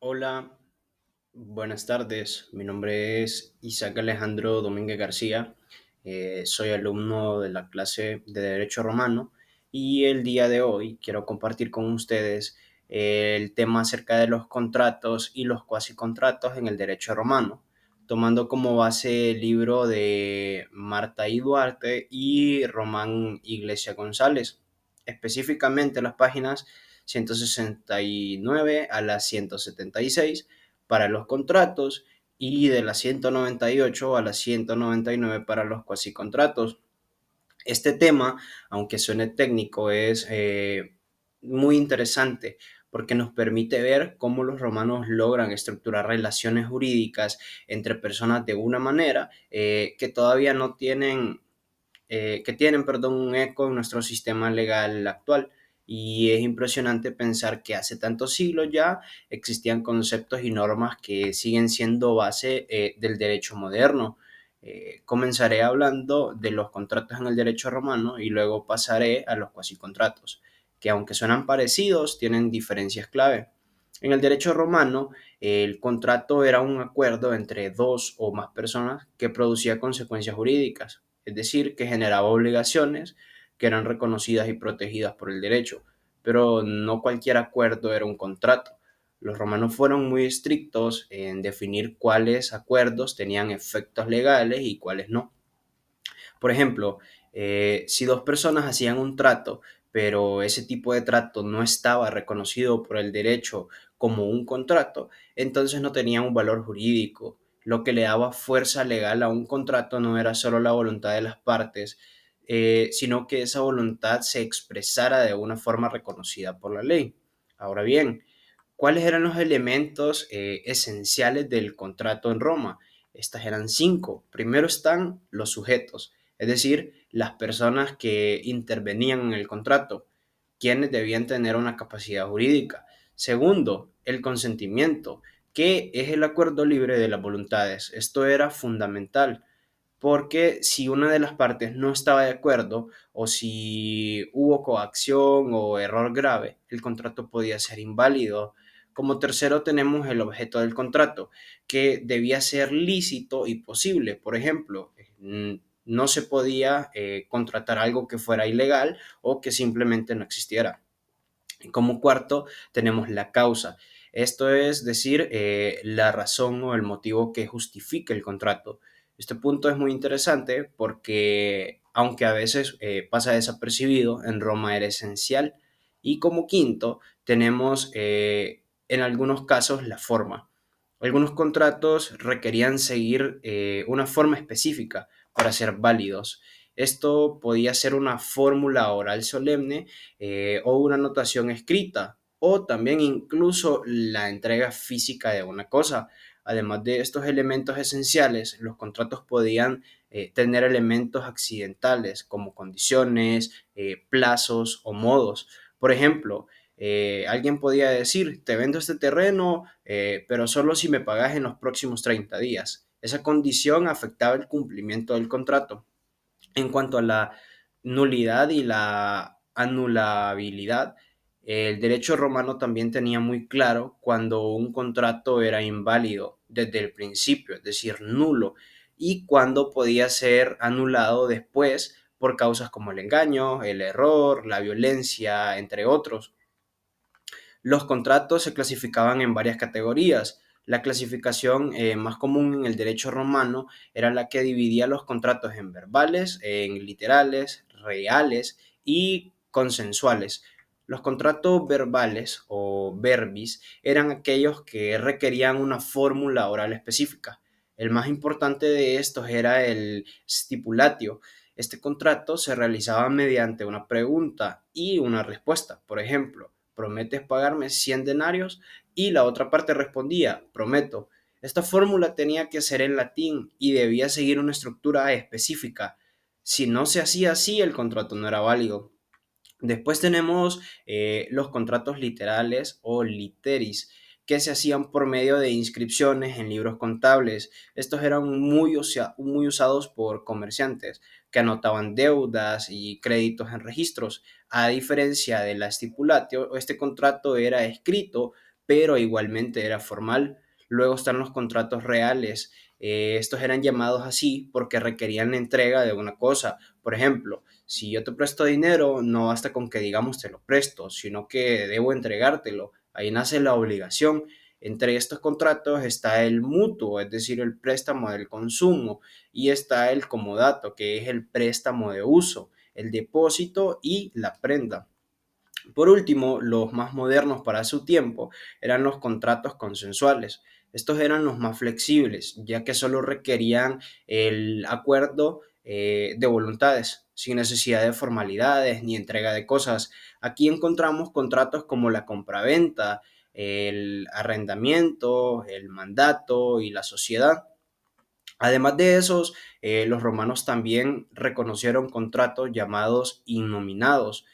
Hola, buenas tardes. Mi nombre es Isaac Alejandro Domínguez García. Soy alumno de la clase de Derecho Romano y el día de hoy quiero compartir con ustedes el tema acerca de los contratos y los cuasicontratos en el derecho romano, tomando como base el libro de Marta I. Duarte y Román Iglesia González, específicamente las páginas 169 a la 176 para los contratos y de la 198 a la 199 para los cuasicontratos. Este tema, aunque suene técnico, es muy interesante porque nos permite ver cómo los romanos logran estructurar relaciones jurídicas entre personas de una manera que todavía no tienen que tienen, perdón, un eco en nuestro sistema legal actual. Y es impresionante pensar que hace tantos siglos ya existían conceptos y normas que siguen siendo base del derecho moderno. Comenzaré hablando de los contratos en el derecho romano y luego pasaré a los cuasicontratos, que aunque suenan parecidos, tienen diferencias clave. En el derecho romano, el contrato era un acuerdo entre dos o más personas que producía consecuencias jurídicas, es decir, que generaba obligaciones que eran reconocidas y protegidas por el derecho, pero no cualquier acuerdo era un contrato. Los romanos fueron muy estrictos en definir cuáles acuerdos tenían efectos legales y cuáles no. Por ejemplo, si dos personas hacían un trato, pero ese tipo de trato no estaba reconocido por el derecho como un contrato, entonces no tenía un valor jurídico. Lo que le daba fuerza legal a un contrato no era solo la voluntad de las partes, sino que esa voluntad se expresara de una forma reconocida por la ley. Ahora bien, ¿cuáles eran los elementos esenciales del contrato en Roma? Estas eran cinco. Primero están los sujetos, es decir, las personas que intervenían en el contrato, quienes debían tener una capacidad jurídica. Segundo, el consentimiento, que es el acuerdo libre de las voluntades. Esto era fundamental porque si una de las partes no estaba de acuerdo o si hubo coacción o error grave, el contrato podía ser inválido. Como tercero tenemos el objeto del contrato, que debía ser lícito y posible. Por ejemplo, no se podía contratar algo que fuera ilegal o que simplemente no existiera. Como cuarto, tenemos la causa. Esto es decir, la razón o el motivo que justifique el contrato. Este punto es muy interesante porque, aunque a veces pasa desapercibido, en Roma era esencial. Y como quinto, tenemos en algunos casos la forma. Algunos contratos requerían seguir una forma específica para ser válidos. Esto podía ser una fórmula oral solemne o una anotación escrita, o también incluso la entrega física de una cosa. Además de estos elementos esenciales, los contratos podían tener elementos accidentales como condiciones, plazos o modos. Por ejemplo, alguien podía decir, te vendo este terreno, pero solo si me pagas en los próximos 30 días. Esa condición afectaba el cumplimiento del contrato. En cuanto a la nulidad y la anulabilidad, el derecho romano también tenía muy claro cuando un contrato era inválido desde el principio, es decir, nulo, y cuando podía ser anulado después por causas como el engaño, el error, la violencia, entre otros. Los contratos se clasificaban en varias categorías. La clasificación más común en el derecho romano era la que dividía los contratos en verbales, en literales, reales y consensuales. Los contratos verbales o verbis eran aquellos que requerían una fórmula oral específica. El más importante de estos era el stipulatio. Este contrato se realizaba mediante una pregunta y una respuesta. Por ejemplo, ¿prometes pagarme 100 denarios? Y la otra parte respondía, prometo. Esta fórmula tenía que ser en latín y debía seguir una estructura específica. Si no se hacía así, el contrato no era válido. Después tenemos los contratos literales o literis, que se hacían por medio de inscripciones en libros contables. Estos eran muy usados por comerciantes que anotaban deudas y créditos en registros. A diferencia de la stipulatio, este contrato era escrito, pero igualmente era formal. Luego están los contratos reales. Estos eran llamados así porque requerían la entrega de una cosa. Por ejemplo, si yo te presto dinero, no basta con que digamos te lo presto, sino que debo entregártelo. Ahí nace la obligación. Entre estos contratos está el mutuo, es decir, el préstamo del consumo, y está el comodato, que es el préstamo de uso, el depósito y la prenda. Por último, los más modernos para su tiempo eran los contratos consensuales. Estos eran los más flexibles, ya que solo requerían el acuerdo de voluntades, sin necesidad de formalidades ni entrega de cosas. Aquí encontramos contratos como la compraventa, el arrendamiento, el mandato y la sociedad. Además de esos, los romanos también reconocieron contratos llamados innominados.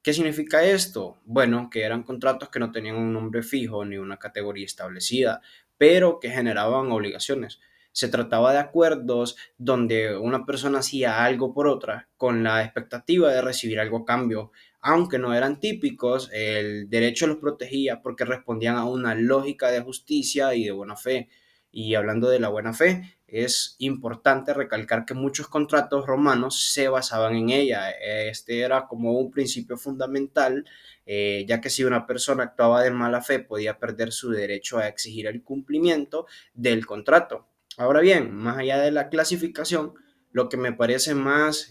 ¿Qué significa esto? Bueno, que eran contratos que no tenían un nombre fijo ni una categoría establecida, pero que generaban obligaciones. Se trataba de acuerdos donde una persona hacía algo por otra con la expectativa de recibir algo a cambio. Aunque no eran típicos, el derecho los protegía porque respondían a una lógica de justicia y de buena fe. Y hablando de la buena fe, es importante recalcar que muchos contratos romanos se basaban en ella. Este era como un principio fundamental, ya que si una persona actuaba de mala fe podía perder su derecho a exigir el cumplimiento del contrato. Ahora bien, más allá de la clasificación, lo que me parece más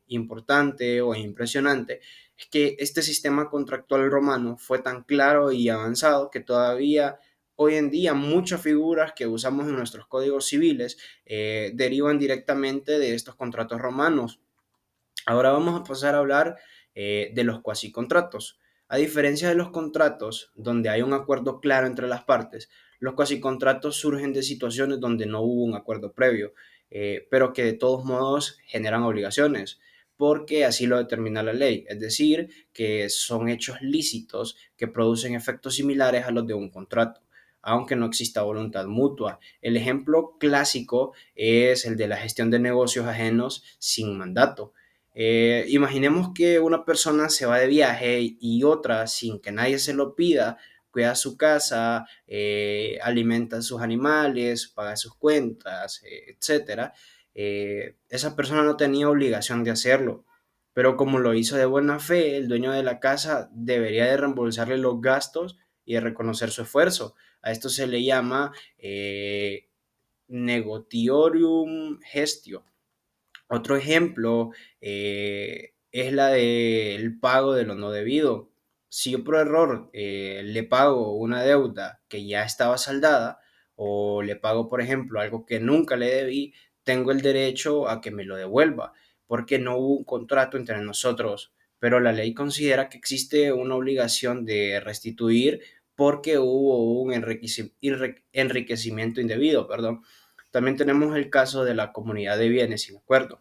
importante o impresionante es que este sistema contractual romano fue tan claro y avanzado que todavía hoy en día muchas figuras que usamos en nuestros códigos civiles derivan directamente de estos contratos romanos. Ahora vamos a pasar a hablar de los cuasicontratos. A diferencia de los contratos, donde hay un acuerdo claro entre las partes, los cuasicontratos surgen de situaciones donde no hubo un acuerdo previo, pero que de todos modos generan obligaciones, porque así lo determina la ley, es decir, que son hechos lícitos que producen efectos similares a los de un contrato, aunque no exista voluntad mutua. El ejemplo clásico es el de la gestión de negocios ajenos sin mandato. Imaginemos que una persona se va de viaje y otra, sin que nadie se lo pida, cuida su casa, alimenta a sus animales, paga sus cuentas, etcétera. Esa persona no tenía obligación de hacerlo, pero como lo hizo de buena fe, el dueño de la casa debería de reembolsarle los gastos y de reconocer su esfuerzo. A esto se le llama negotiorium gestio. Otro ejemplo es la del pago de lo no debido. Si yo por error le pago una deuda que ya estaba saldada o le pago, por ejemplo, algo que nunca le debí, tengo el derecho a que me lo devuelva porque no hubo un contrato entre nosotros. Pero la ley considera que existe una obligación de restituir porque hubo un enriquecimiento indebido, perdón. También tenemos el caso de la comunidad de bienes sin acuerdo,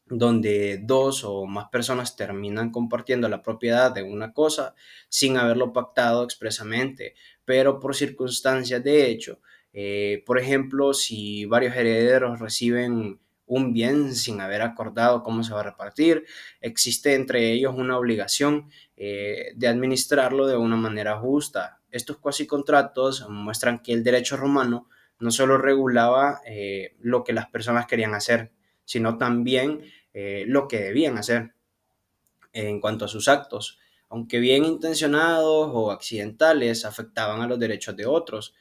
donde dos o más personas terminan compartiendo la propiedad de una cosa sin haberlo pactado expresamente, pero por circunstancias de hecho. Por ejemplo, si varios herederos reciben un bien sin haber acordado cómo se va a repartir, existe entre ellos una obligación de administrarlo de una manera justa. Estos cuasi contratos muestran que el derecho romano no solo regulaba lo que las personas querían hacer, sino también lo que debían hacer en cuanto a sus actos, aunque bien intencionados o accidentales, afectaban a los derechos de otros.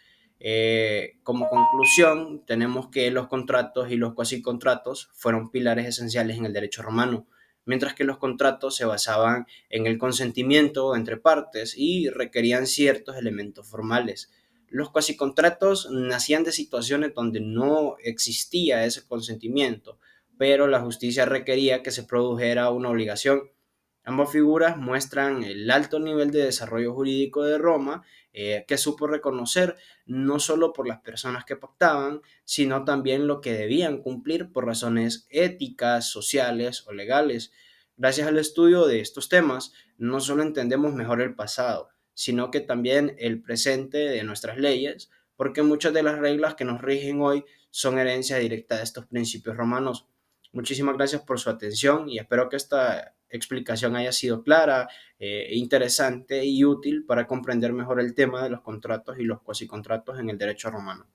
Como conclusión, tenemos que los contratos y los cuasicontratos fueron pilares esenciales en el derecho romano, mientras que los contratos se basaban en el consentimiento entre partes y requerían ciertos elementos formales. Los cuasicontratos nacían de situaciones donde no existía ese consentimiento, pero la justicia requería que se produjera una obligación. Ambas figuras muestran el alto nivel de desarrollo jurídico de Roma, que supo reconocer no solo por las personas que pactaban, sino también lo que debían cumplir por razones éticas, sociales o legales. Gracias al estudio de estos temas, no solo entendemos mejor el pasado, sino que también el presente de nuestras leyes, porque muchas de las reglas que nos rigen hoy son herencia directa de estos principios romanos. Muchísimas gracias por su atención y espero que esta explicación haya sido clara, interesante y útil para comprender mejor el tema de los contratos y los cuasicontratos en el derecho romano.